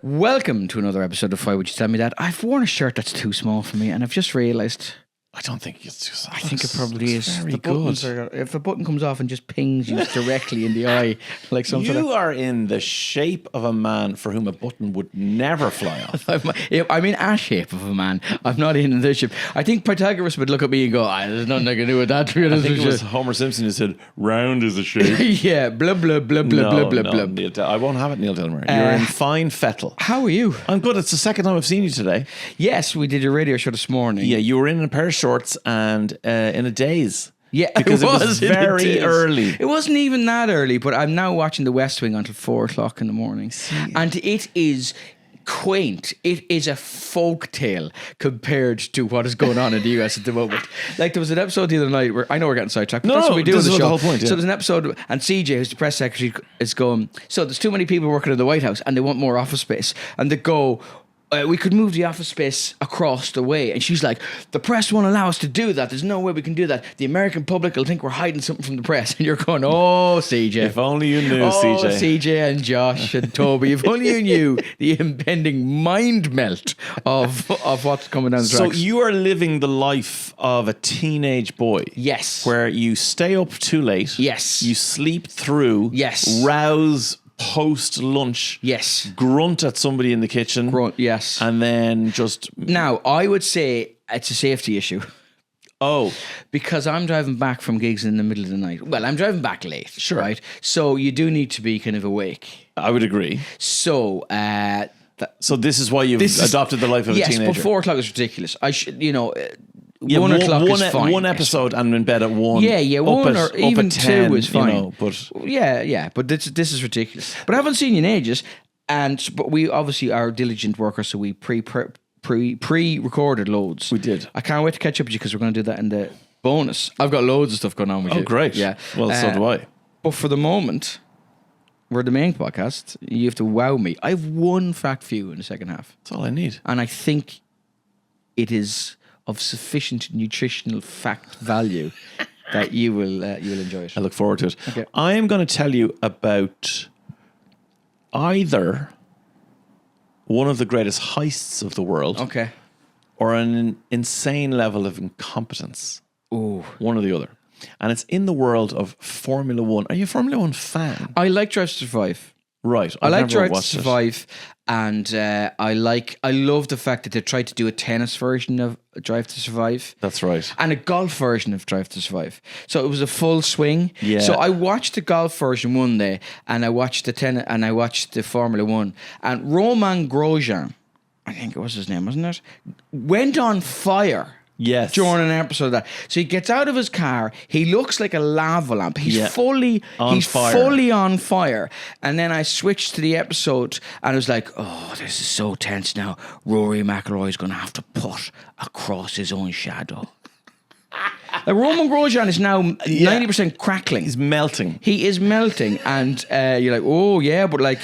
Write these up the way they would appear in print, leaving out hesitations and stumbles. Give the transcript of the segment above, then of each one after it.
Welcome to another episode of Why Would You Tell Me That? I've worn a shirt that's too small for me, and I've just realised. I don't think it's too small. I think it probably is. Very the good. If a button comes off and just pings you directly in the eye, like some sort of. You are in the shape of a man for whom a button would never fly off. I'm in a shape of a man. I'm not in the shape. I think Pythagoras would look at me and go, there's nothing I can do with that. I think it was Homer Simpson who said, round is a shape. Yeah, blah, blah, blah, blah, blah, blah, blah. Neil, I won't have it, Neil Delamere. You're in fine fettle. How are you? I'm good. It's the second time I've seen you today. Yes, we did a radio show this morning. Yeah, you were in a pair of shorts and in a daze. Yeah, because it was very early. It wasn't even that early, but I'm now watching The West Wing until 4 o'clock in the morning. And it is quaint. It is a folk tale compared to what is going on in the US at the moment. Like, there was an episode the other night where, I know we're getting sidetracked, but that's what we do on the show. The whole point, yeah. So there's an episode, and CJ, who's the press secretary, is going, so there's too many people working in the White House and they want more office space. And they go, we could move the office space across the way. And she's like, the press won't allow us to do that. There's no way we can do that. The American public will think we're hiding something from the press. And you're going, oh, CJ. If only you knew, CJ. CJ and Josh and Toby. If only you knew the impending mind melt of what's coming down the tracks. So you are living the life of a teenage boy. Yes. Where you stay up too late. Yes. You sleep through. Yes. Rouse post lunch. Yes. Grunt at somebody in the kitchen. Grunt, yes. And then just... Now, I would say it's a safety issue. Oh. Because I'm driving back from gigs in the middle of the night. Well, I'm driving back late. Sure. Right? So you do need to be kind of awake. I would agree. So... so this is why you've adopted the life of a teenager. Yes, but 4 o'clock is ridiculous. I should, Yeah, 1 o'clock is fine. One episode and in bed at 1. Yeah, 1 or even 2 is fine. But but this is ridiculous. But I haven't seen you in ages, but we obviously are diligent workers, so we pre-recorded loads. We did. I can't wait to catch up with you because we're going to do that in the bonus. I've got loads of stuff going on with you. Oh, great. Yeah. Well, so do I. But for the moment, we're the main podcast. You have to wow me. I have one fact for you in the second half. That's all I need. And I think it is of sufficient nutritional fact value that you will enjoy it. I look forward to it. Okay. I am going to tell you about either one of the greatest heists of the world, Okay. or an insane level of incompetence. Ooh. One or the other. And it's in the world of Formula One. Are you a Formula One fan? I like Drive to Survive. Right. I like never Drive to watched it. Survive, and I love the fact that they tried to do a tennis version of Drive to Survive. That's right. And a golf version of Drive to Survive. So it was a full swing. Yeah. So I watched the golf version one day, and I watched the tennis, and I watched the Formula One, and Roman Grosjean, I think it was his name, wasn't it? Went on fire. Yes. During an episode of that. So he gets out of his car, he looks like a lava lamp. He's fully on fire. And then I switched to the episode and I was like, oh, this is so tense now. Rory McIlroy is going to have to put across his own shadow. Like Roman Grosjean is now 90% crackling. He's melting. He is melting, and you're like, oh yeah, but Rory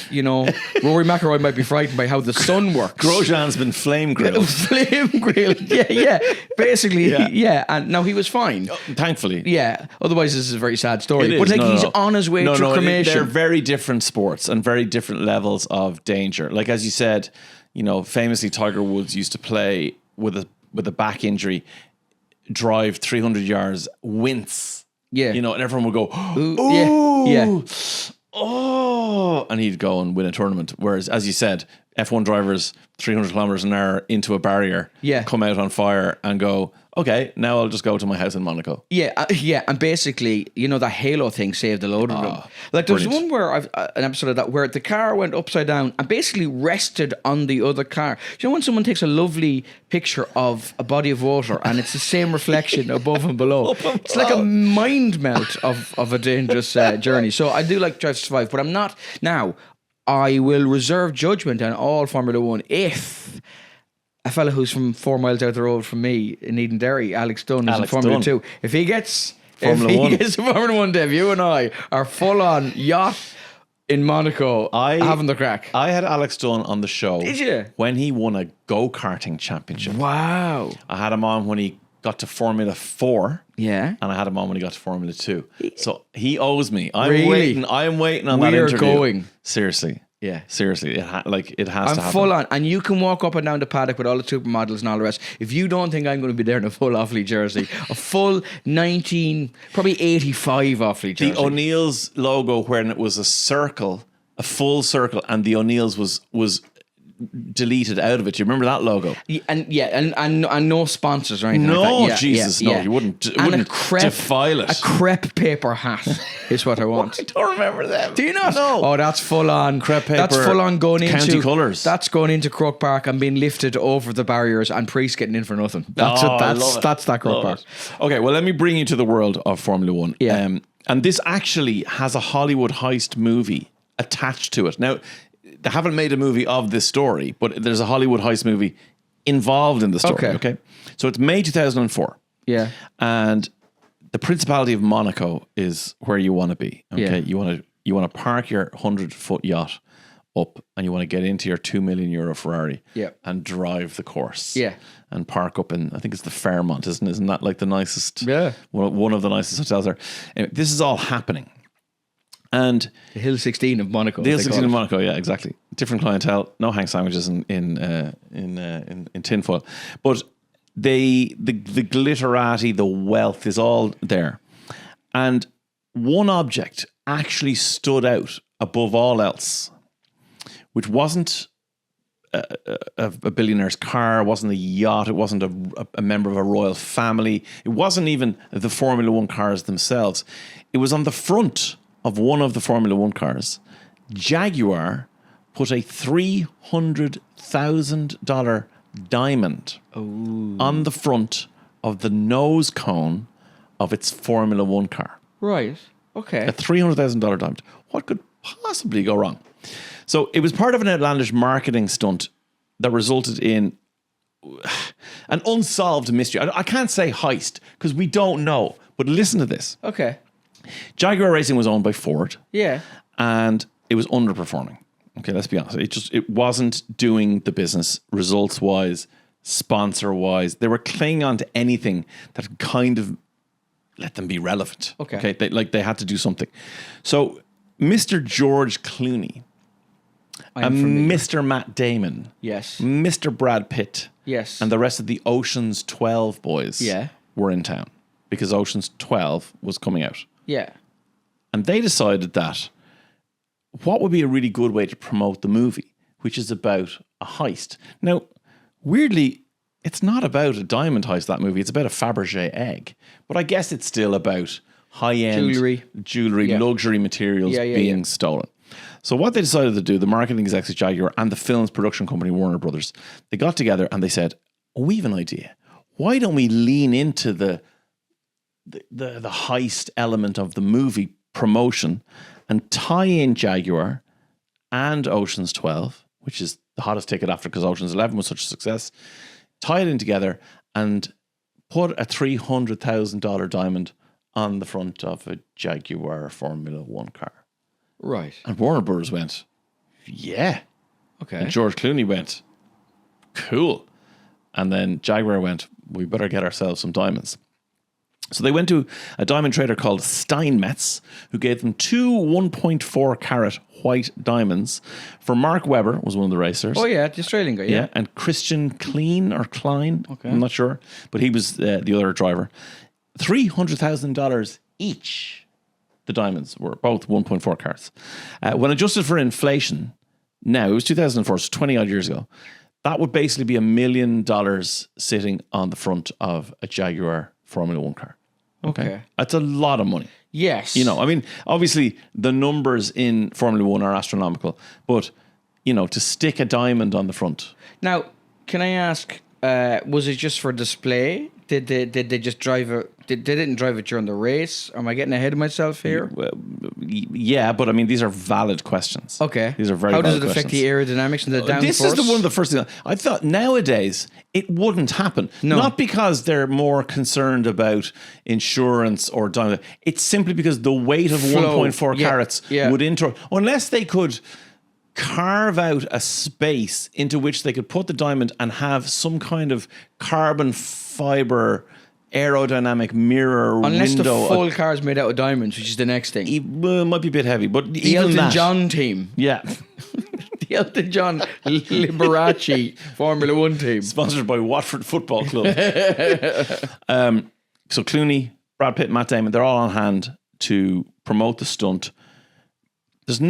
McIlroy might be frightened by how the sun works. Grosjean's been flame grilled. Basically, and now he was fine. Thankfully. Yeah, otherwise this is a very sad story. It is. But he's on his way to cremation. They're very different sports and very different levels of danger. Like, as you said, famously Tiger Woods used to play with a back injury, drive 300 yards, wince. Yeah. And everyone would go, ooh, oh, and he'd go and win a tournament. Whereas, as you said, F1 drivers 300 kilometers an hour into a barrier, come out on fire and go, okay, now I'll just go to my house in Monaco. And basically, that Halo thing saved a load of them. Like, there was one where an episode of that where the car went upside down and basically rested on the other car. You know when someone takes a lovely picture of a body of water and it's the same reflection above and below? It's like a mind melt of a dangerous journey. So I do like Drive to Survive, but I'm not now. I will reserve judgment on all Formula One if a fella who's from 4 miles out the road from me in Edenderry, Alex Dunn, is in Formula 2. If he gets a Formula 1 debut, and I are full on yacht in Monaco having the crack. I had Alex Dunn on the show. Did you? When he won a go-karting championship. Wow. I had him on when he got to Formula 4. Yeah. And I had him on when he got to Formula 2. So he owes me. I'm really? waiting. I'm waiting on that interview. We are going. Seriously. Yeah. Seriously, it has to happen. I'm full on. And you can walk up and down the paddock with all the supermodels and all the rest. If you don't think I'm going to be there in a full Offaly jersey, a full probably 85 Offaly jersey. The O'Neill's logo, when it was a circle, a full circle, and the O'Neill's was deleted out of it. Do you remember that logo? And no sponsors or anything like that. No, Yeah, Jesus, no, you wouldn't defile it. A crepe paper hat is what I want. I don't remember them. Do you not? No. Oh, that's full on. Crepe paper. That's full on going into county colours. That's going into Croke Park and being lifted over the barriers and priests getting in for nothing. That's that Croke Park. Okay, well, let me bring you to the world of Formula One. Yeah. And this actually has a Hollywood heist movie attached to it. Now, they haven't made a movie of this story, but there's a Hollywood heist movie involved in the story. Okay. So it's May 2004. Yeah. And the Principality of Monaco is where you want to be. Okay. Yeah. You want to park your 100-foot yacht up and you want to get into your €2 million Ferrari and drive the course. Yeah. And park up in, I think it's the Fairmont, isn't that like the nicest, one of the nicest hotels there. Anyway, this is all happening. And the Hill 16 of Monaco. The Hill 16 of Monaco, yeah, exactly. Different clientele, no hang sandwiches in tinfoil. But the glitterati, the wealth is all there. And one object actually stood out above all else, which wasn't a billionaire's car, it wasn't a yacht, it wasn't a member of a royal family, it wasn't even the Formula One cars themselves. It was on the front of one of the Formula One cars. Jaguar put a $300,000 diamond on the front of the nose cone of its Formula One car. Right. Okay. A $300,000 diamond. What could possibly go wrong? So it was part of an outlandish marketing stunt that resulted in an unsolved mystery. I can't say heist because we don't know, but listen to this. Okay. Jaguar Racing was owned by Ford. Yeah. And it was underperforming. Okay, let's be honest. It wasn't doing the business results-wise, sponsor-wise. They were clinging on to anything that kind of let them be relevant. Okay. They had to do something. So Mr. George Clooney and Mr. Matt Damon. Yes. Mr. Brad Pitt. Yes. And the rest of the Ocean's 12 boys were in town because Ocean's 12 was coming out. Yeah. And they decided that what would be a really good way to promote the movie, which is about a heist. Now, weirdly, it's not about a diamond heist, that movie. It's about a Fabergé egg. But I guess it's still about high-end jewelry, luxury materials being stolen. So what they decided to do, the marketing execs at Jaguar and the film's production company, Warner Brothers, they got together and they said, we have an idea. Why don't we lean into the heist element of the movie promotion and tie in Jaguar and Ocean's 12, which is the hottest ticket after because Ocean's 11 was such a success, tie it in together and put a $300,000 diamond on the front of a Jaguar Formula One car. Right. And Warner Brothers went, yeah. Okay. And George Clooney went, cool. And then Jaguar went, we better get ourselves some diamonds. So they went to a diamond trader called Steinmetz, who gave them two 1.4 carat white diamonds. For Mark Webber was one of the racers. Oh yeah, the Australian guy. Yeah. And Christian Klein. Okay. I'm not sure, but he was the other driver. $300,000 each. The diamonds were both 1.4 carats. When adjusted for inflation, now it was 2004, so 20 odd years ago. That would basically be $1 million sitting on the front of a Jaguar Formula One car. Okay. That's a lot of money. Yes. You know, I mean, obviously the numbers in Formula One are astronomical, but, you know, to stick a diamond on the front. Now, can I ask, was it just for display? Did they just drive it? They didn't drive it during the race? Am I getting ahead of myself here? Yeah, but I mean, these are valid questions. Okay. These are very valid questions. How does it affect the aerodynamics and the downforce? This is one of the first things. I thought nowadays it wouldn't happen. No. Not because they're more concerned about insurance or diamond. It's simply because the weight of 1.4 carats would unless they could carve out a space into which they could put the diamond and have some kind of carbon fiber aerodynamic mirror Unless window. the full car is made out of diamonds, which is the next thing. It might be a bit heavy, but The even Elton that, John team. yeah, The Elton John Liberace Formula One team. sponsored by Watford Football Club. So Clooney, Brad Pitt, Matt Damon, they're all on hand to promote the stunt. There's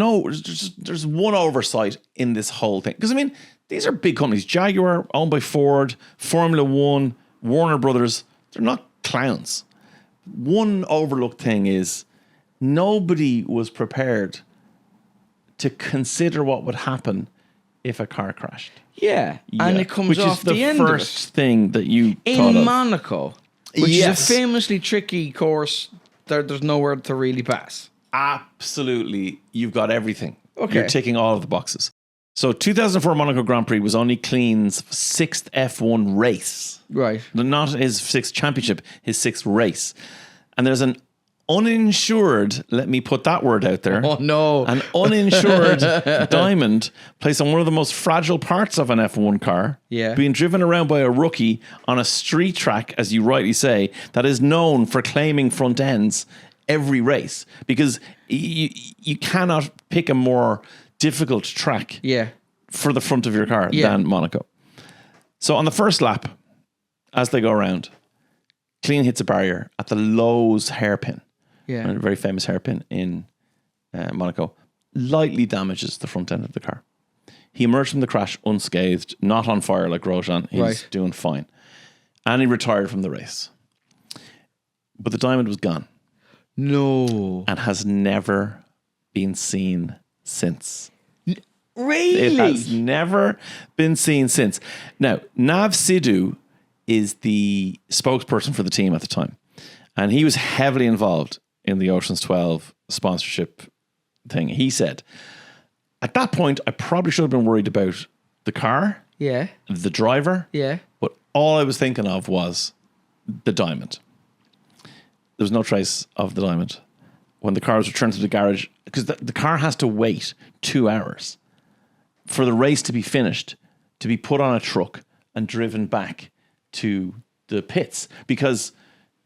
one oversight in this whole thing. Because, I mean, these are big companies. Jaguar, owned by Ford, Formula One, Warner Brothers. They're not clowns. One overlooked thing is nobody was prepared to consider what would happen if a car crashed. Yeah. And it comes off the end of it. Which is the first thing that you thought In of. Monaco, which Yes. is a famously tricky course, there's nowhere to really pass. Absolutely, you've got everything. Okay. You're ticking all of the boxes. So 2004 Monaco Grand Prix was only Clean's 6th F1 race. Right. Not his 6th championship, his 6th race. And there's an uninsured, let me put that word out there. Oh, no. An uninsured diamond placed on one of the most fragile parts of an F1 car. Yeah. Being driven around by a rookie on a street track, as you rightly say, that is known for claiming front ends every race, because you cannot pick a more difficult track Yeah. for the front of your car than Monaco. So on the first lap, as they go around, Clean hits a barrier at the Lowe's hairpin, Yeah. a very famous hairpin in Monaco, lightly damages the front end of the car. He emerged from the crash unscathed, not on fire like Grosjean. He's doing fine. And he retired from the race. But the diamond was gone. No. And has never been seen since. Really? It has never been seen since. Now, Nav Sidhu is the spokesperson for the team at the time. And he was heavily involved in the Ocean's 12 sponsorship thing. He said, at that point, I probably should have been worried about the car, Yeah. the driver. Yeah. But all I was thinking of was the diamond. There was no trace of the diamond when the car was returned to the garage, because the car has to wait 2 hours for the race to be finished, to be put on a truck and driven back to the pits, because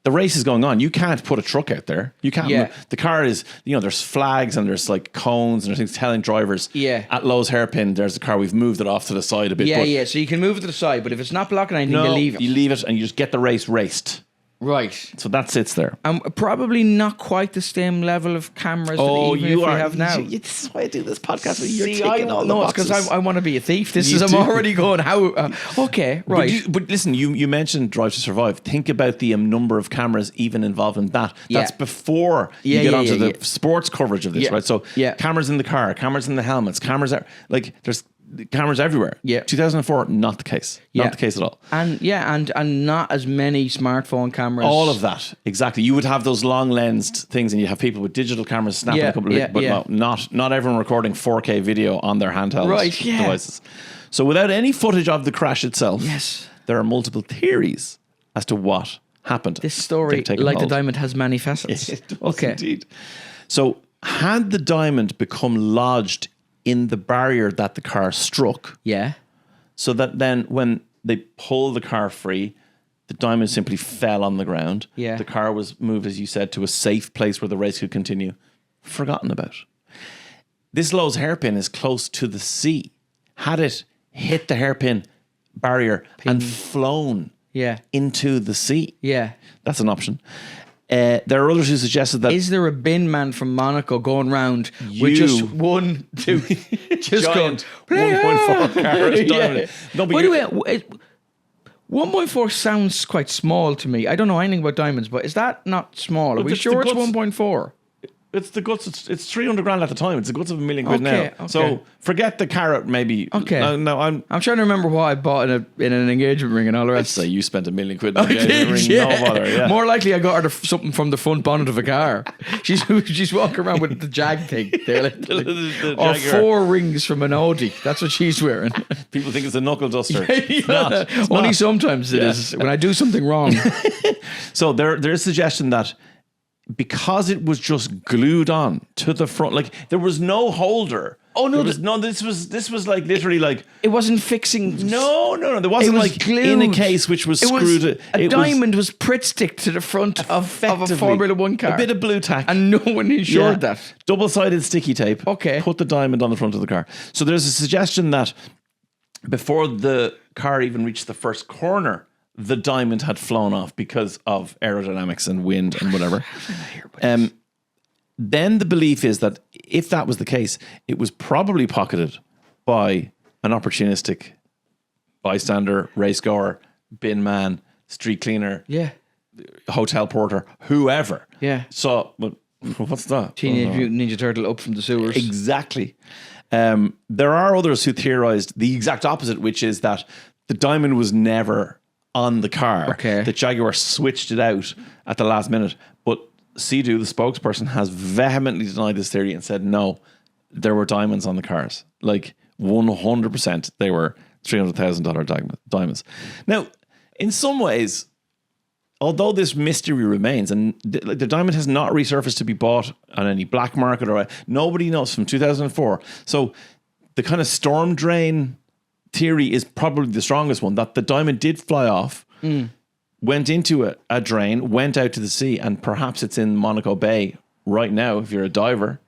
the race is going on. You can't put a truck out there. You can't. Yeah. The car is, there's flags and there's like cones and there's things telling drivers. Yeah. At Lowe's hairpin, there's the car. We've moved it off to the side a bit. Yeah, but yeah. So you can move it to the side, but if it's not blocking anything, no, you leave it. You leave it and you just get the race raced. Right. So that sits there. Probably not quite the same level of cameras that we have now. This is why I do this podcast. You're See, ticking all the boxes. Because I want to be a thief. This You is, I'm do. already going, how, okay, right. But listen, you mentioned Drive to Survive. Think about the number of cameras even involved in that. Yeah. That's before you Yeah, get yeah, onto yeah, the sports coverage of this, Yeah. right? So Yeah. cameras in the car, cameras in the helmets, cameras there's cameras everywhere. Yeah. 2004, not the case. Yeah. Not the case at all. And and not as many smartphone cameras. All of that, exactly. You would have those long lensed things, and you have people with digital cameras snapping Yeah, a couple of yeah, but yeah. no, not everyone recording 4K video on their handheld Right, yeah. devices. So without any footage of the crash itself, Yes. there are multiple theories as to what happened. This story, They've taken like the hold. diamond, has many facets. It does okay. indeed. So had the diamond become lodged in the barrier that the car struck, Yeah. so that then when they pull the car free, the diamond simply fell on the ground. Yeah. The car was moved, as you said, to a safe place where the race could continue. Forgotten about. This Lowe's hairpin is close to the sea. Had it hit the hairpin barrier and flown Yeah. into the sea, Yeah. that's an option. There are others who suggested that Is there a bin man from Monaco going round with just 1, 2, just giant going 1.4 carat diamond. Yeah. No, but By the way, 1.4 sounds quite small to me. I don't know anything about diamonds, but is that not small? Are we it's sure the it's guts. 1.4? it's the guts. It's 300 grand at the time. It's the guts of $1 million Okay, now. okay. So forget the carat. Maybe. Okay. No, I'm I'm trying to remember what I bought in an engagement ring and all the I'd rest. say you spent $1 million in the I engagement did, ring. yeah. No bother. Yeah. More likely I got her something from the front bonnet of a car. She's walking around with the Jag thing there, The or Jaguar. 4 rings from an Audi. That's what she's wearing. People think it's a knuckle duster. It's not. It's Only not. sometimes it is when I do something wrong. So there's suggestion that because it was just glued on to the front, like there was no holder Oh no! This was like literally like It wasn't fixing. no. There wasn't was like glued. in a case which was screwed. A diamond was Pritt stick to the front of a Effectively, Formula One car. a bit of blue tack, and no one insured that. double-sided sticky tape. Okay. Put the diamond on the front of the car. So there's a suggestion that before the car even reached the first corner, the diamond had flown off because of aerodynamics and wind and whatever. Then the belief is that if that was the case, it was probably pocketed by an opportunistic bystander, racegoer, bin man, street cleaner, Yeah. hotel porter, whoever. Yeah. So, but what's that? Teenage Mutant Ninja Turtle up from the sewers. Exactly. There are others who theorized the exact opposite, which is that the diamond was never on the car. Okay. The Jaguar switched it out at the last minute. But Sea-Doo, the spokesperson, has vehemently denied this theory and said, no, there were diamonds on the cars. Like 100% they were $300,000 diamonds. Now, in some ways, although this mystery remains, and the diamond has not resurfaced to be bought on any black market or nobody knows from 2004. So the kind of storm drain theory is probably the strongest one, that the diamond did fly off, went into a drain, went out to the sea, and perhaps it's in Monaco Bay right now if you're a diver.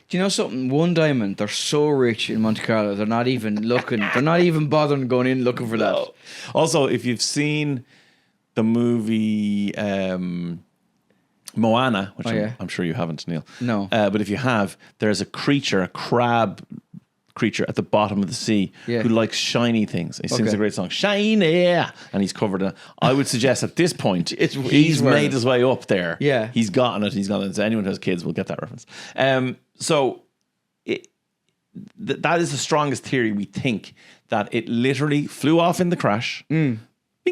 Do you know something? One diamond, they're so rich in Monte Carlo, they're not even looking, they're not even bothering going in looking for that. Also, if you've seen the movie Moana, which I'm sure you haven't, Neil. No. But if you have, there's a creature, a crab creature at the bottom of the sea who likes shiny things. He sings a great song, Shiny, and he's covered in it. I would suggest at this point, he's made his way up there. Yeah. He's gotten it. So anyone who has kids will get that reference. That is the strongest theory, we think, that it literally flew off in the crash. Bing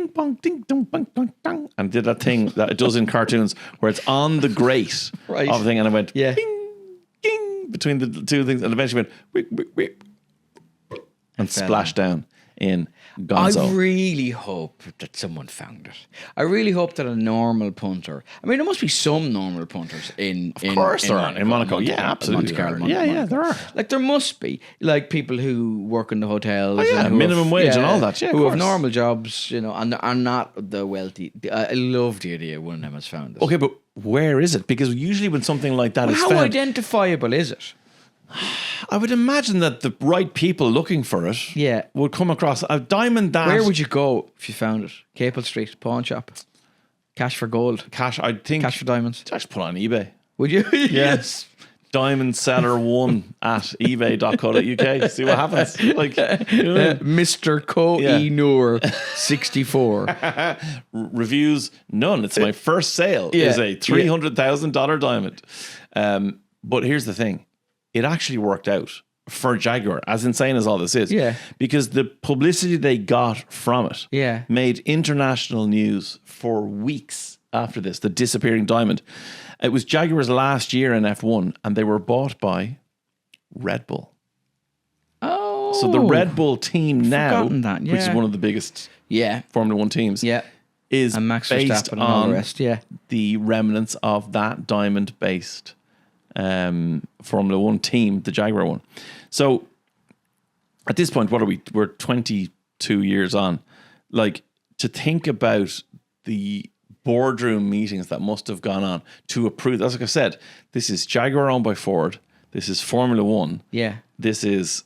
bong ding dong bang bang bang, and did that thing that it does in cartoons where it's on the grate of the thing, and it went bing ding between the two things, and eventually went wick, wick, wick, and splashed down in Gonzo. I really hope that someone found it. I really hope that a normal punter. I mean, there must be some normal punters in. Of course, there are in Monaco. Yeah, absolutely. There are. Like there must be like people who work in the hotels. Minimum wage and all that. Yeah, who have normal jobs, and are not the wealthy. I love the idea one of them has found it. Okay, but where is it? Because usually when something like that is how found, identifiable is it? I would imagine that the right people looking for it would come across a diamond that... Where would you go if you found it? Capel Street, pawn shop. Cash for gold. Cash for diamonds. Just put it on eBay. Would you? Yes. Diamond seller 1 at ebay.co.uk. See what happens. Like, Mr. Ko-E-Noor 64. Reviews, none. It's my first sale. Is a $300,000 diamond. But here's the thing. It actually worked out for Jaguar, as insane as all this is. Yeah. Because the publicity they got from it made international news for weeks after this, the disappearing diamond. It was Jaguar's last year in F1, and they were bought by Red Bull. Oh. So the Red Bull team now, which is one of the biggest Formula One teams, is and Max based and on the rest, the remnants of that diamond-based Formula One team, the Jaguar one. So at this point, what are we? We're 22 years on. Like, to think about the boardroom meetings that must have gone on to approve. As like I said, this is Jaguar owned by Ford. This is Formula One. Yeah. This is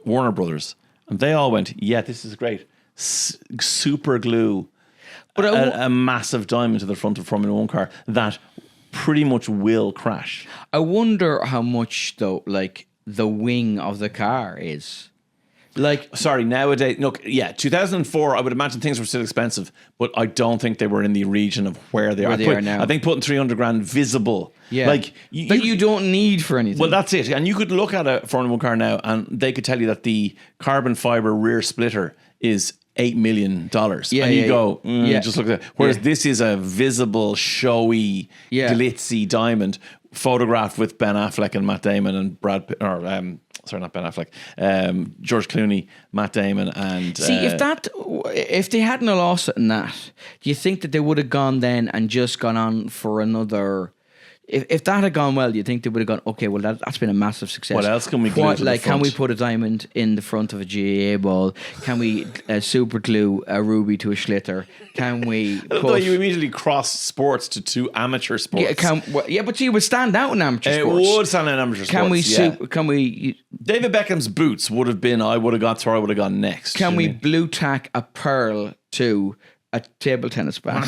Warner Brothers, and they all went, "Yeah, this is great." Super glue, but a massive diamond to the front of a Formula One car that pretty much will crash. I wonder how much though, like the wing of the car is. Like, sorry, nowadays, look, 2004, I would imagine things were still expensive, but I don't think they were in the region of where they are now. I think putting 300 grand visible, like you don't need for anything. Well, that's it. And you could look at a Formula One car now, and they could tell you that the carbon fiber rear splitter is $8 million. Just look at it. Whereas this is a visible, showy, glitzy diamond photographed with Ben Affleck and Matt Damon and Brad Pitt, not Ben Affleck, George Clooney, Matt Damon, and if they hadn't lost it in that, do you think that they would have gone then and just gone on for another if that had gone well, you think they would have gone, okay, well, that's been a massive success. What else can we glue to the Like, can front? we put a diamond in the front of a GAA ball? Can we super glue a ruby to a schlitter? Can we Although you immediately cross sports to 2 amateur sports. but see, it would stand out in amateur It sports. would stand in amateur Can we sports, can we David Beckham's boots would have been, I would have gone next. can you we know what blue tack a pearl to a table tennis bat?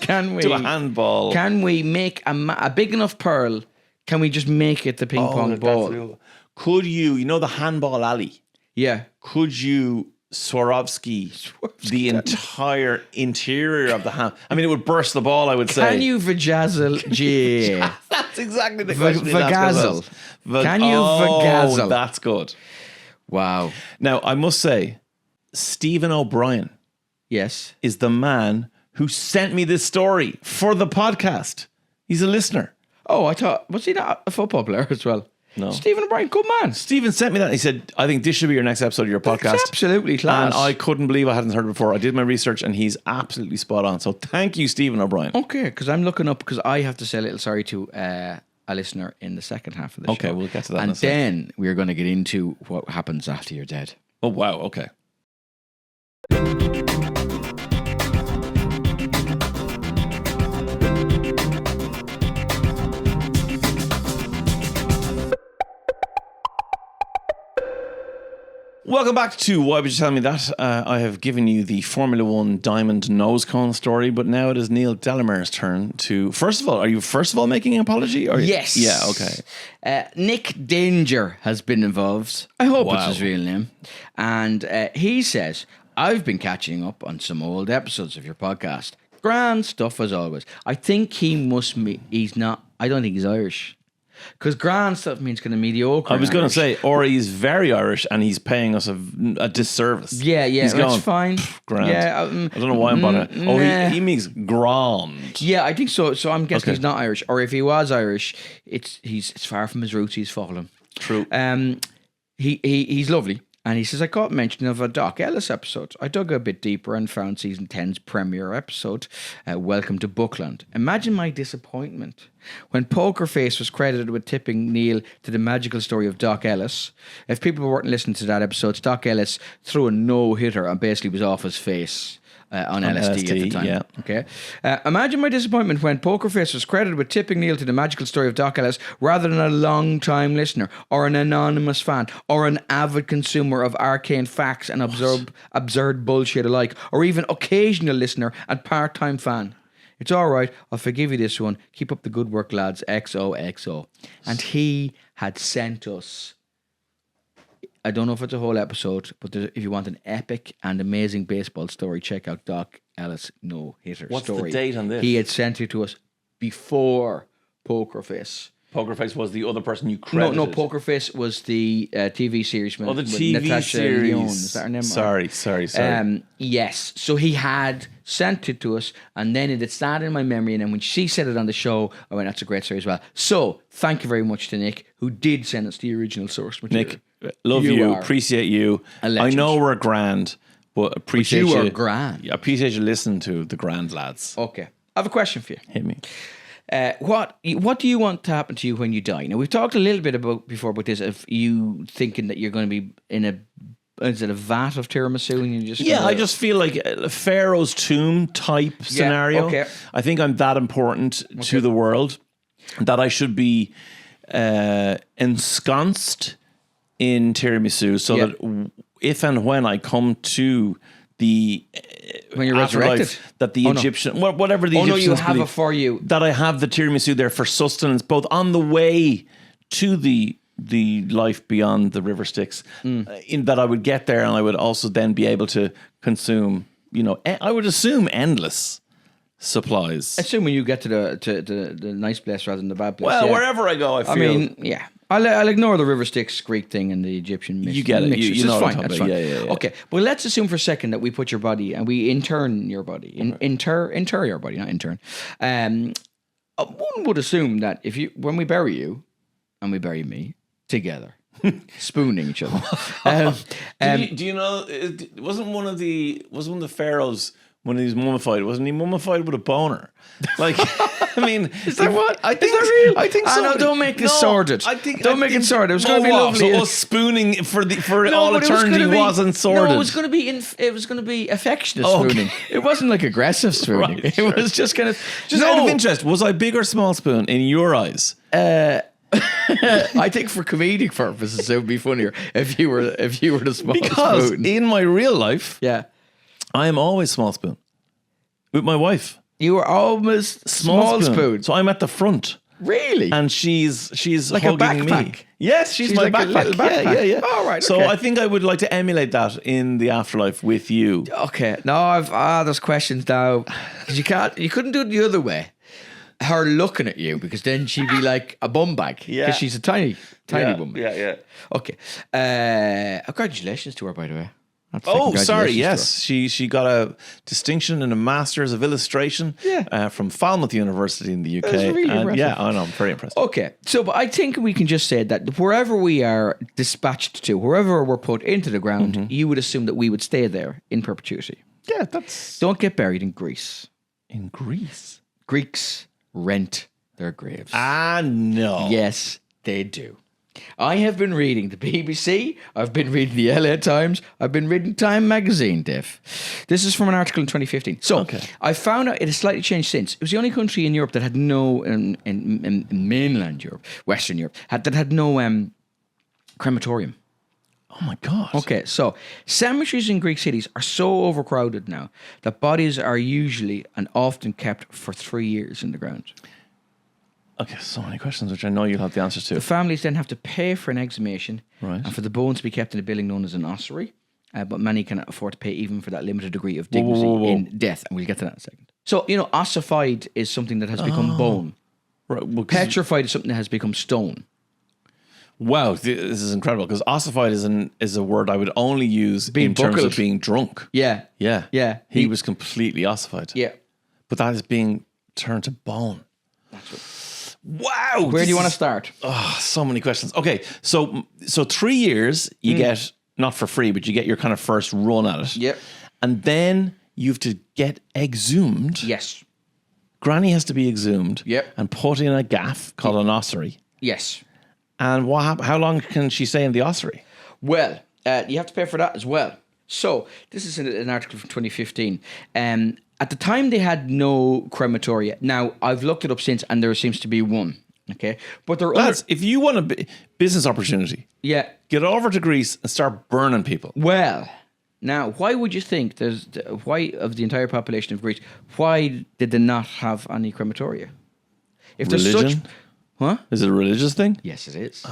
Can we I mean? To a handball. Can we make a big enough pearl? Can we just make it the ping pong ball? Could you know the handball alley? Yeah. Could you Swarovski the entire interior of the hand? I mean, it would burst the ball, I would say. Can you vajazzle GAA? That's exactly the question. Vagazzle. Can you vagazzle? That's good. Wow. Now, I must say, Stephen O'Brien Yes. is the man who sent me this story for the podcast. He's a listener. Oh, I thought, was he not a football player as well? No. Stephen O'Brien, good man. Stephen sent me that. He said, I think this should be your next episode of your podcast. It's absolutely class. And I couldn't believe I hadn't heard it before. I did my research and he's absolutely spot on. So thank you, Stephen O'Brien. Okay, because I'm looking up, because I have to say a little sorry to a listener in the second half of the show. Okay, we'll get to that in And a second. then we're going to get into what happens after you're dead. Oh, wow. Okay. Welcome back to Why Would You Tell Me That? I have given you the Formula One diamond nose cone story, but now it is Neil Delamere's turn to... First of all, are you making an apology? Or Yes. Yeah, okay. Nick Danger has been involved. I hope Wow. it's his real name. And he says, I've been catching up on some old episodes of your podcast. Grand stuff as always. I think he must be... He's not... I don't think he's Irish. Because grand stuff means kind of mediocre. I was going to Irish. say, or he's very Irish and he's paying us a disservice. Yeah, He's that's going, fine. Grand. Yeah, I don't know why I'm bothered. Oh, nah. he means grand. Yeah, I think so. So I'm guessing Okay. he's not Irish. Or if he was Irish, it's far from his roots. He's fallen. True. He's lovely. And he says, I caught mention of a Doc Ellis episode. I dug a bit deeper and found season 10's premiere episode, Welcome to Bookland. Imagine my disappointment when Poker Face was credited with tipping Neil to the magical story of Doc Ellis. If people weren't listening to that episode, Doc Ellis threw a no-hitter and basically was off his face. On LSD at the time. yeah. Okay. Imagine my disappointment when Poker Face was credited with tipping Neil to the magical story of Doc Ellis rather than a long-time listener or an anonymous fan or an avid consumer of arcane facts and absurd bullshit alike, or even occasional listener and part-time fan. It's all right. I'll forgive you this one. Keep up the good work, lads. XOXO. And he had sent us... I don't know if it's a whole episode, but if you want an epic and amazing baseball story, check out Doc Ellis no-hitter What's story. the date on this? He had sent it to us before Poker Face. Poker Face was the other person you credited. No, Poker Face was the TV series. Oh, the with TV Natasha series. Lyonne. Is that her name? Sorry. Yes. So he had sent it to us, and then it had started in my memory, and then when she said it on the show, I went, that's a great story as well. So thank you very much to Nick, who did send us the original source material. Nick, love you, appreciate you. a I legend. know we're grand, but appreciate you you. are grand. I appreciate you listening to the grand lads. Okay. I have a question for you. Hit me. What do you want to happen to you when you die? Now, we've talked a little bit before about this, of you thinking that you're going to be in a vat of tiramisu and you just... Yeah, I just feel like a Pharaoh's tomb type scenario. okay. I think I'm that important to the world that I should be ensconced in tiramisu so that if and when I come to the when you're afterlife, resurrected, that the Egyptian, whatever the Egyptians you have believe, it for you. that I have the tiramisu there for sustenance, both on the way to the life beyond the river Styx, in that I would get there and I would also then be able to consume, I would assume endless supplies. Assuming you get to the nice place rather than the bad place. Well, yeah. wherever I go, I feel. I mean, yeah. I'll ignore the River Styx Greek thing and the Egyptian mix. You get it. Mixtures. You know it's what I'm fine. talking That's about. fine. Yeah. Okay. Well, let's assume for a second that we put your body and we intern your body. Inter your body, not intern. One would assume that when we bury you and we bury me together, spooning each other. do you know? Wasn't one of the pharaohs when he was mummified? Wasn't he mummified with a boner? Like, I mean, Is that what? I think Is that real? I think so. No, don't make this sordid. Don't make it sordid. It was going to be So lovely. us spooning for all but it was eternity gonna be- wasn't sordid. No, it was going to be affectionate Okay. spooning. It wasn't like aggressive spooning. Right, It was just kind of Just out of interest, was I big or small spoon in your eyes? I think for comedic purposes, it would be funnier if you were the small Because spoon. in my real life, Yeah, I am always small spoon with my wife. you were almost small spoon. So I'm at the front, Really? and she's Like a hugging me. backpack? Yes, she's my like a backpack. little backpack. Yeah. Oh, right, So okay. I think I would like to emulate that in the afterlife with you. Okay. No, there's questions now because you couldn't do it the other way. Her looking at you because then she'd be like a bum bag. Yeah. Because she's a tiny bum bag. Yeah. Okay. Congratulations to her, by the way. I have to say Oh, sorry. congratulations to her. Yes, she got a distinction in a Masters of Illustration from Falmouth University in the UK. That's really And impressive. yeah, I know. I'm very impressed. Okay, but I think we can just say that wherever we are dispatched to, wherever we're put into the ground, you would assume that we would stay there in perpetuity. Yeah, that's Don't get buried in Greece. in Greece. Greeks rent their graves. No. Yes, they do. I have been reading the BBC, I've been reading the LA Times, I've been reading Time magazine, Diff. This is from an article in 2015. So, Okay. I found out it has slightly changed since. It was the only country in Europe that had no, in mainland Europe, Western Europe, that had no crematorium. Oh my God. Okay, so cemeteries in Greek cities are so overcrowded now that bodies are usually and often kept for 3 years in the ground. Okay, so many questions which I know you'll have the answers to. The families then have to pay for an exhumation Right. and for the bones to be kept in a building known as an ossuary. But many cannot afford to pay even for that limited degree of dignity whoa. in death. And we'll get to that in a second. So, ossified is something that has become bone. Right, well, 'cause- Petrified is something that has become stone. wow, this is incredible because ossified is a word I would only use Being in terms buckled. of being drunk. Yeah. Yeah. Yeah. He was completely ossified. Yeah. But that is being turned to bone. That's what. Wow. Where do you want to start? Oh, so many questions. Okay, so 3 years you get not for free, but you get your kind of first run at it. Yep. And then you have to get exhumed. Yes. Granny has to be exhumed. Yep. And put in a gaff called an ossuary. Yes. And how long can she stay in the ossuary? Well, you have to pay for that as well. So, this is an article from 2015. At the time, they had no crematoria. Now, I've looked it up since, and there seems to be one. Okay? But there are Lads, if you want a business opportunity, yeah. get over to Greece and start burning people. Well, now, why would you think why of the entire population of Greece, why did they not have any crematoria? If there's such... Religion? Huh? Is it a religious thing? Yes, it is.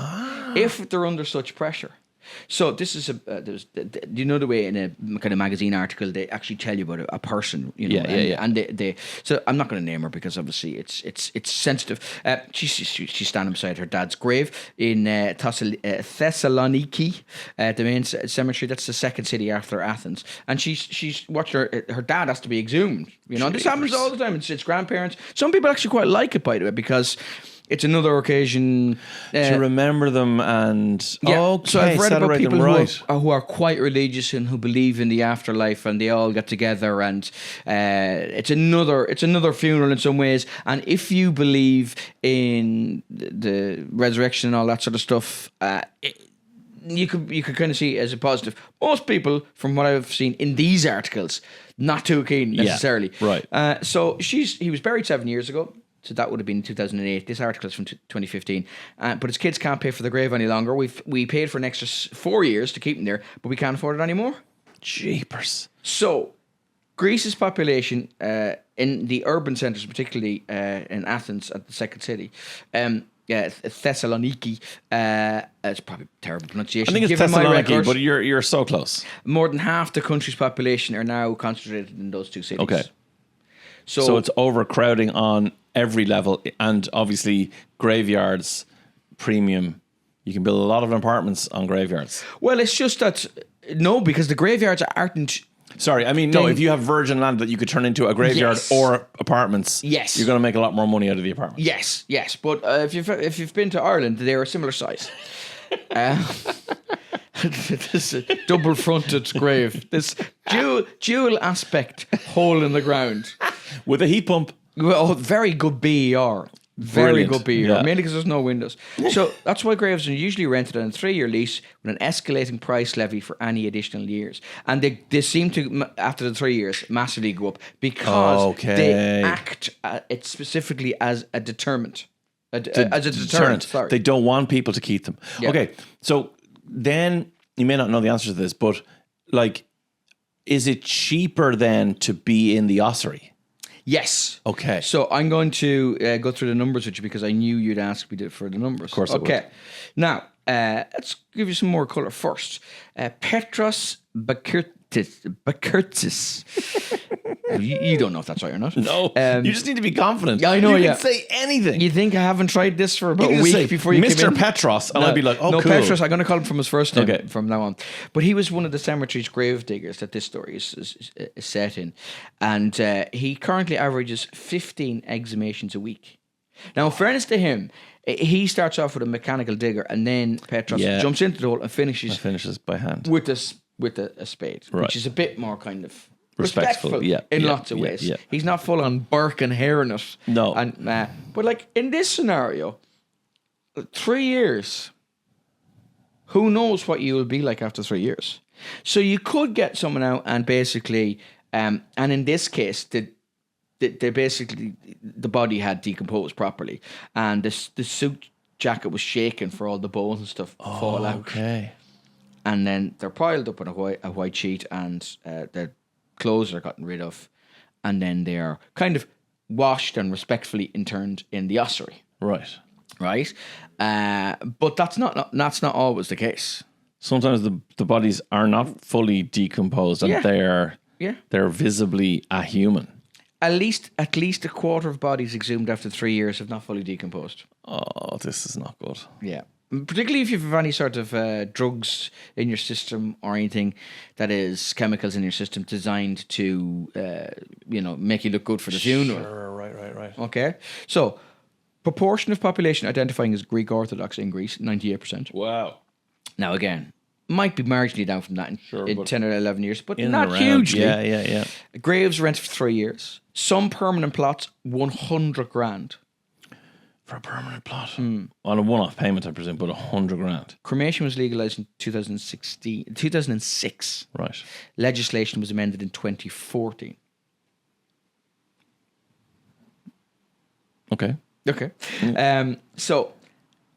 If they're under such pressure. So this is you know the way in a kind of magazine article they actually tell you about a person, Yeah. and they so I'm not going to name her because obviously it's sensitive. She's standing beside her dad's grave in Thessaloniki, the main cemetery. That's the second city after Athens, and she's watched her dad has to be exhumed. This happens all the time. It's grandparents. Some people actually quite like it, by the way, because it's another occasion To remember them and so I've read about celebrate people them right. who are quite religious and who believe in the afterlife, and they all get together, and it's another funeral in some ways. And if you believe in the resurrection and all that sort of stuff, you could kind of see it as a positive. Most people, from what I've seen in these articles, not too keen necessarily. right. So he was buried 7 years ago. So that would have been 2008. This article is from 2015. But his kids can't pay for the grave any longer. We paid for an extra 4 years to keep him there, but we can't afford it anymore. Jeepers. So Greece's population in the urban centres, particularly in Athens at the second city, Thessaloniki, it's probably terrible pronunciation. I think it's Given my Thessaloniki, record, but you're so close. more than half the country's population are now concentrated in those two cities. Okay. So it's overcrowding on every level, and obviously graveyards, premium. You can build a lot of apartments on graveyards. well, it's just that no, because the graveyards aren't. Sorry, I mean, no, if you have virgin land that you could turn into a graveyard Yes. or apartments, Yes. you're going to make a lot more money out of the apartments. Yes, but if you've been to Ireland, they're a similar size. this double-fronted grave. This dual aspect hole in the ground. With a heat pump. Well, very good BER. Very Brilliant. good BER. Yeah. Mainly because there's no windows. So that's why graves are usually rented on a 3-year lease with an escalating price levy for any additional years. And they seem to, after the 3 years, massively go up because they act it specifically as a deterrent. As a deterrent. Sorry. They don't want people to keep them. Yeah. Okay, so then you may not know the answer to this, but like, is it cheaper then to be in the ossuary? Yes. Okay. So I'm going to go through the numbers with you because I knew you'd ask me for the numbers. Of course I would. Okay. Now, let's give you some more colour first. Petros Bakirtis. You don't know if that's right or not. No, you just need to be confident. Yeah, I know. You can say anything. You think I haven't tried this for about a week say, before you Mr. came in? Petros, and I'd be like, oh, no, cool. Petros. I'm going to call him from his first name Okay. from now on. But he was one of the cemetery's grave diggers that this story is set in, and he currently averages 15 exhumations a week. Now, in fairness to him, he starts off with a mechanical digger, and then Petros jumps into the hole and finishes by hand with a spade, which is a bit more kind of respectful in lots of ways. Yeah. He's not full on Burke and hair in it. No. And but like in this scenario, 3 years, who knows what you will be like after 3 years? So you could get someone out and basically, and in this case, they basically the body had decomposed properly, and the suit jacket was shaken for all the bones and stuff to fall out. Okay. And then they're piled up on a white sheet, and their clothes are gotten rid of, and then they are kind of washed and respectfully interned in the ossuary. Right. But that's not always the case. Sometimes the bodies are not fully decomposed, and they're visibly a human. At least a quarter of bodies exhumed after 3 years have not fully decomposed. Oh, this is not good. Yeah. Particularly if you have any sort of drugs in your system or anything that is chemicals in your system designed to, make you look good for the funeral. Sure, right. Okay. So, proportion of population identifying as Greek Orthodox in Greece, 98%. Wow. Now, again, might be marginally down from that in 10 or 11 years, but not hugely. Yeah. Graves rented for 3 years. Some permanent plots, 100 grand. For a permanent plot. On a one-off payment, I presume, but 100 grand. Cremation was legalized in 2006. Right. Legislation was amended in 2014. Okay. So,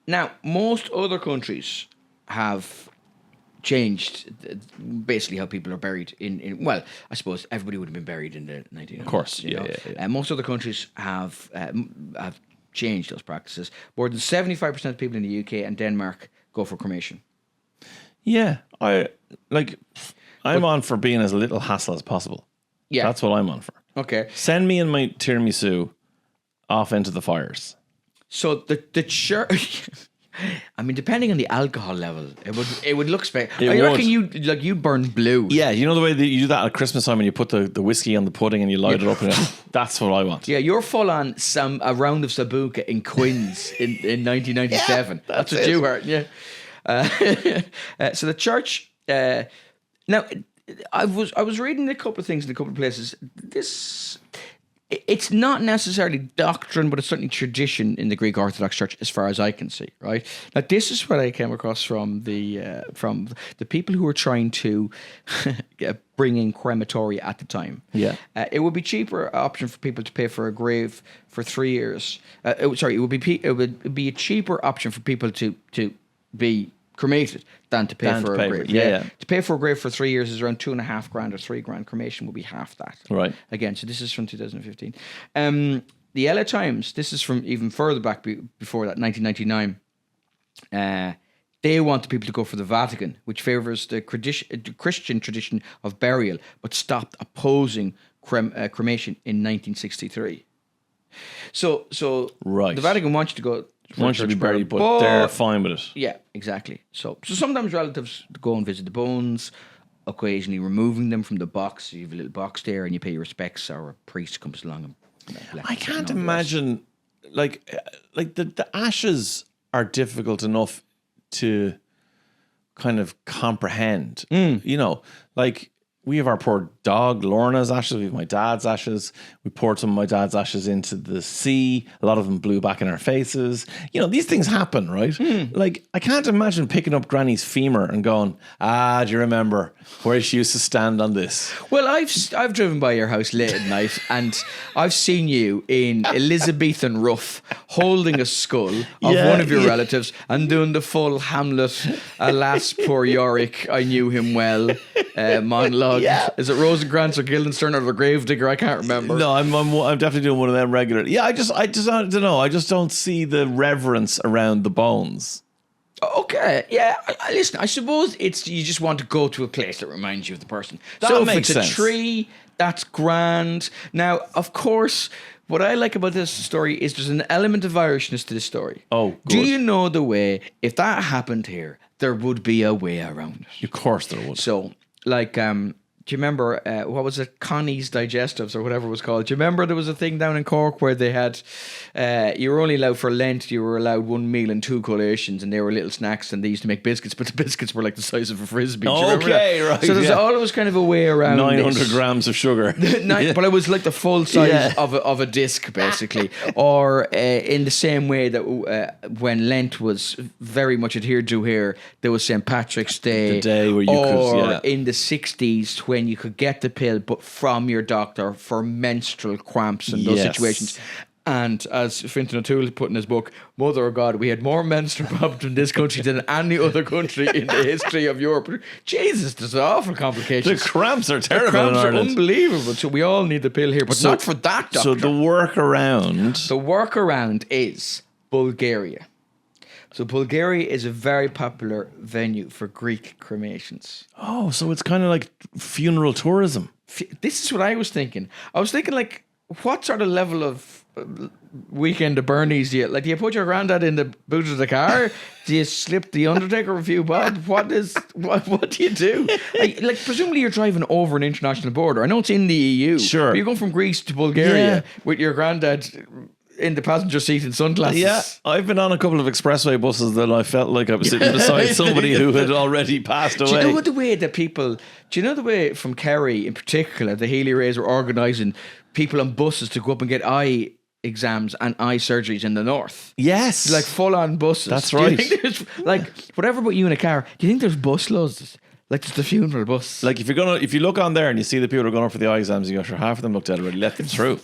now, most other countries have changed basically how people are buried in well, I suppose everybody would have been buried in the 1900s. Of course, yeah. Most other countries have changed those practices. More than 75% of people in the UK and Denmark go for cremation. Yeah, I'm on for being as little hassle as possible. Yeah. That's what I'm on for. Okay. Send me and my tiramisu off into the fires. So the church... I mean, depending on the alcohol level, it would look spectacular. I reckon you burn blue. Yeah, you know the way that you do that at Christmas time when you put the whiskey on the pudding and you light it up in it? That's what I want. Yeah, you're full on a round of Sabuka in Quinns in 1997. That's what you were. Yeah. So the church. Now, I was reading a couple of things in a couple of places. It's not necessarily doctrine, but it's certainly tradition in the Greek Orthodox Church, as far as I can see. Right now, this is what I came across from the people who were trying to bring in crematoria at the time. Yeah, it would be cheaper option for people to pay for a grave for 3 years. It would be a cheaper option for people to be cremated than to pay for a grave. Yeah. To pay for a grave for 3 years is around 2.5 grand or 3 grand. Cremation will be half that. Right. Again, so this is from 2015. The LA Times, this is from even further back before that, 1999. They wanted people to go for the Vatican, which favours the Christian tradition of burial, but stopped opposing cremation in 1963. So right. The Vatican wants you to go. Want you to be buried, but they're fine with it. Yeah, exactly. So sometimes relatives go and visit the bones, occasionally removing them from the box. You have a little box there, and you pay your respects, or a priest comes along and I can't imagine, like the ashes are difficult enough to kind of comprehend. You know, like we have our poor dog Lorna's ashes, we have my dad's ashes. We poured some of my dad's ashes into the sea. A lot of them blew back in our faces. You know, these things happen, right? Like, I can't imagine picking up Granny's femur and going, do you remember where she used to stand on this? Well, I've driven by your house late at night, and I've seen you in Elizabethan ruff holding a skull of one of your relatives and doing the full Hamlet, alas, poor Yorick, I knew him well, monologue. Is it Rosencrantz or Guildenstern or the Gravedigger? I can't remember. No, I'm definitely doing one of them regularly. Yeah, I just don't know. I just don't see the reverence around the bones. Okay, yeah. Listen, I suppose it's you just want to go to a place that reminds you of the person. That so makes if it's sense. a tree, that's grand. Now, of course, what I like about this story is there's an element of Irishness to this story. Oh, good. Do you know the way, if that happened here, there would be a way around it? Of course there would. So, like, do you remember, what was it, Connie's Digestives or whatever it was called? Do you remember there was a thing down in Cork where they had, you were only allowed for Lent, you were allowed 1 meal and 2 collations, and they were little snacks, and they used to make biscuits, but the biscuits were like the size of a Frisbee. Do you remember that? Right. So there's always kind of a way around 900 this. grams of sugar. But it was like the full size of a disc, basically. Or in the same way that when Lent was very much adhered to here, there was St. Patrick's Day. The day where you could, in the 60s when you could get the pill, but from your doctor for menstrual cramps and those situations. And as Fintan O'Toole put in his book, Mother of God, we had more menstrual problems in this country than any other country in the history of Europe. Jesus, there's awful complications. The cramps are terrible. The cramps in are Ireland. unbelievable. So we all need the pill here, but not for that doctor. So the workaround. The workaround is Bulgaria. So Bulgaria is a very popular venue for Greek cremations. Oh, so it's kind of like funeral tourism. This is what I was thinking. I was thinking, like, what sort of level of weekend of Bernie's do you put your granddad in the boot of the car? Do you slip the Undertaker a few bob? What do you do? Like, presumably you're driving over an international border. I know it's in the EU. Sure. But you're going from Greece to Bulgaria with your granddad in the passenger seat in sunglasses. Yeah, I've been on a couple of expressway buses that I felt like I was sitting beside somebody who had already passed away. Do you know the way that people... Do you know the way from Kerry in particular, the Healy Rays are organising people on buses to go up and get eye exams and eye surgeries in the north? Yes. Like full-on buses. That's Do you right. think there's, like, whatever about you in a car, do you think there's bus loads? Like, there's the funeral bus. Like, if you look on there and you see the people who are going up for the eye exams, you go, sure, half of them look dead already. Let them through.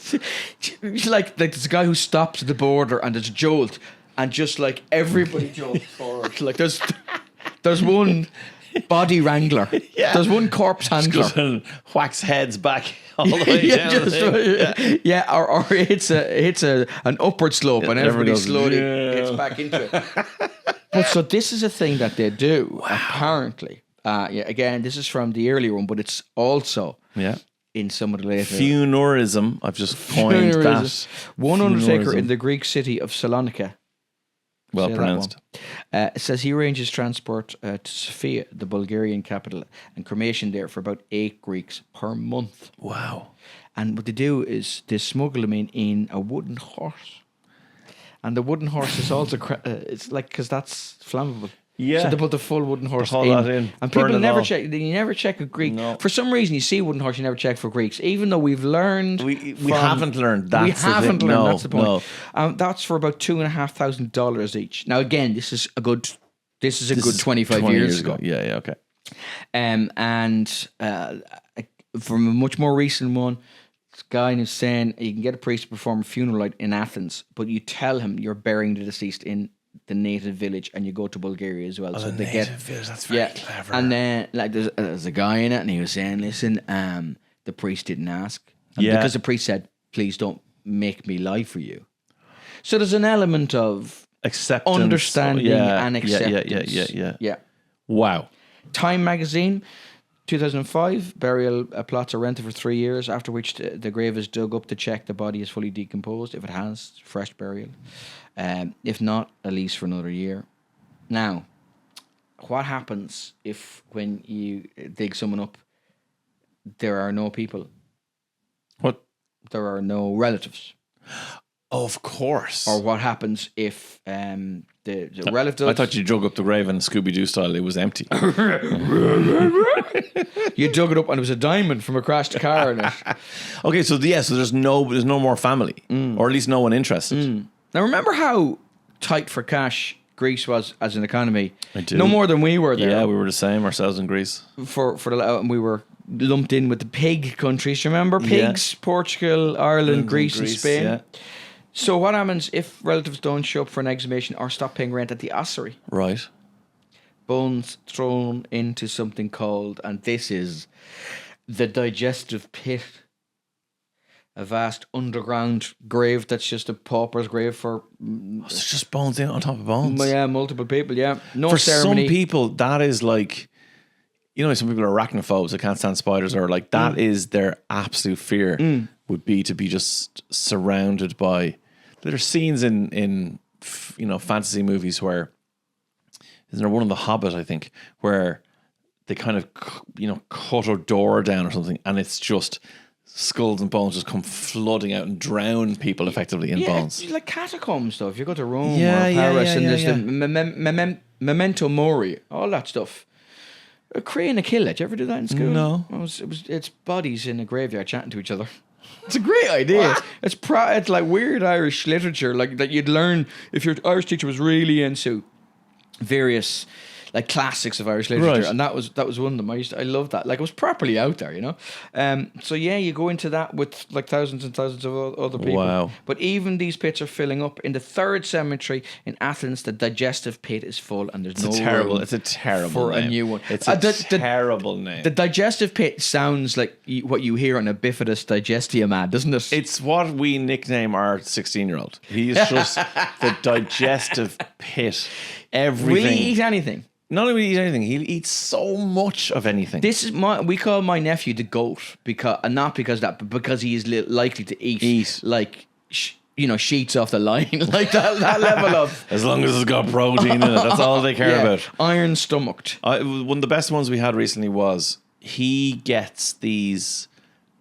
like there's a guy who stops at the border and there's a jolt, and just like everybody jolts forward. Like there's one body wrangler. Yeah. There's one corpse handler. Just whacks heads back all the way down. Or it's an upward slope and everybody goes, slowly gets back into it. But so this is a thing that they do, apparently. Again, this is from the earlier one, but it's also in some of the later. Funerism. I've just coined that. One undertaker in the Greek city of Salonika. Well pronounced. Says he arranges transport to Sofia, the Bulgarian capital, and cremation there for about 8 Greeks per month. Wow. And what they do is they smuggle them in a wooden horse. And the wooden horse is also, it's like, because that's flammable. Yeah. So they put the full wooden horse in. And people never check. You never check a Greek. No. For some reason, you see a wooden horse, you never check for Greeks. Even though we've learned. We haven't learned. That's that's the point. That's for about $2,500 each. Now, again, this is a good 25 years ago. Yeah, okay. And from a much more recent one, this guy is saying you can get a priest to perform a funeral rite in Athens, but you tell him you're burying the deceased in the native village, and you go to Bulgaria as well. So they get village. That's very clever. And then like there's a guy in it, and he was saying, "Listen, the priest didn't ask, because the priest said, please don't make me lie for you." So there's an element of acceptance, understanding, and acceptance. Yeah. Wow. Time magazine. 2005, burial plots are rented for 3 years, after which the grave is dug up to check the body is fully decomposed. If it has, fresh burial. If not, at least for another year. Now, what happens if when you dig someone up, there are no people? What? There are no relatives. Of course. Or what happens if the relative does. I thought you dug up the grave in Scooby-Doo style. It was empty. You dug it up and it was a diamond from a crashed car in it. Okay, so there's no more family, or at least no one interested. Now remember how tight for cash Greece was as an economy? I do. No more than we were there. Yeah, we were the same ourselves in Greece. And we were lumped in with the pig countries. Remember pigs? Portugal, Ireland, Greece, and Spain. Yeah. So what happens if relatives don't show up for an exhumation or stop paying rent at the ossuary? Right. Bones thrown into something called, and this is the digestive pit. A vast underground grave that's just a pauper's grave for... It's just bones in on top of bones. Yeah, multiple people, yeah. No For ceremony. some people, that is like... You know, some people are arachnophobes. They can't stand spiders, or like that is their absolute fear would be to be just surrounded by. There's scenes in fantasy movies where, isn't there one of The Hobbit, I think, where they kind of cut a door down or something, and it's just skulls and bones just come flooding out and drown people effectively in bones. It's like catacomb stuff. You go to Rome or Paris, and there's the memento mori, all that stuff. A crane a kill it. Did you ever do that in school? No. It's bodies in a graveyard chatting to each other. It's a great idea. It's like weird Irish literature, like that you'd learn if your Irish teacher was really into various like classics of Irish literature, and that was one of them. I loved that. Like it was properly out there, So yeah, you go into that with like thousands and thousands of other people. Wow. But even these pits are filling up. In the third cemetery in Athens, the digestive pit is full, and there's no room It's a terrible for name. a new one. It's a terrible name. The digestive pit sounds like what you hear on a bifidus digestium ad, doesn't it? It's what we nickname our 16-year-old. He's just the digestive pit. Everything. Will he eat anything? Not only will he eat anything, he'll eat so much of anything. This is we call my nephew the goat not because that, but because he is likely to eat. Like sheets off the line, like that level of. As long as it's got protein in it, that's all they care about. Iron stomached. One of the best ones we had recently was he gets these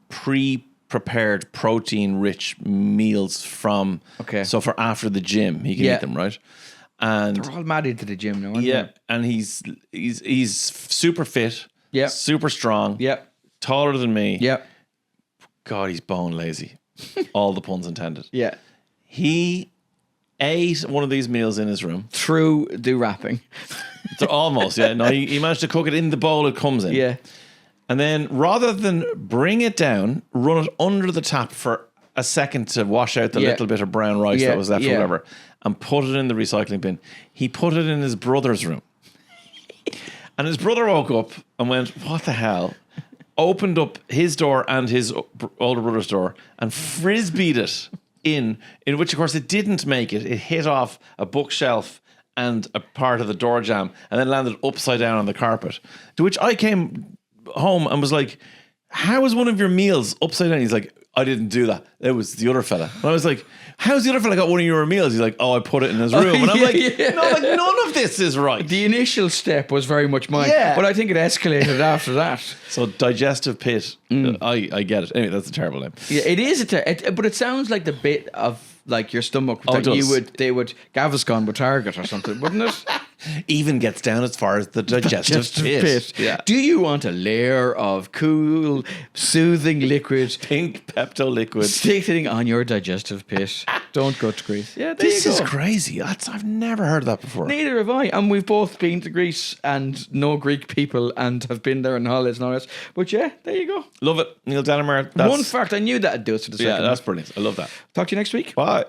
pre-prepared protein-rich meals from. Okay. So for after the gym, he can eat them, right? And they're all mad into the gym now, aren't they? And he's super fit, super strong, taller than me. God, he's bone lazy. All the puns intended. Yeah. He ate one of these meals in his room. Through the wrapping. Almost, yeah. No, he managed to cook it in the bowl it comes in. Yeah. And then rather than bring it down, run it under the tap for a second to wash out the little bit of brown rice that was left or whatever, and put it in the recycling bin. He put it in his brother's room. And his brother woke up and went, what the hell? Opened up his door and his older brother's door and frisbeed it in which, of course, it didn't make it. It hit off a bookshelf and a part of the door jamb and then landed upside down on the carpet. To which I came home and was like, how is one of your meals upside down? He's like, I didn't do that. It was the other fella. And I was like, how's the other fella got one of your meals? He's like, oh, I put it in his room. And I'm like, no, like none of this is right. The initial step was very much mine. Yeah. But I think it escalated after that. So digestive pit, I get it. Anyway, that's a terrible name. Yeah, it is but it sounds like the bit of like your stomach that they would Gaviscon would target or something, wouldn't it? Even gets down as far as the digestive pit. Yeah. Do you want a layer of cool, soothing liquid, pink Pepto liquid, sitting on your digestive pit? Don't go to Greece. Yeah, this is crazy. I've never heard that before. Neither have I. And we've both been to Greece and know Greek people and have been there on holidays and all that. But yeah, there you go. Love it. Neil Delamere. One fact, I knew that'd do it to the second. Yeah, that's brilliant. I love that. Talk to you next week. Bye.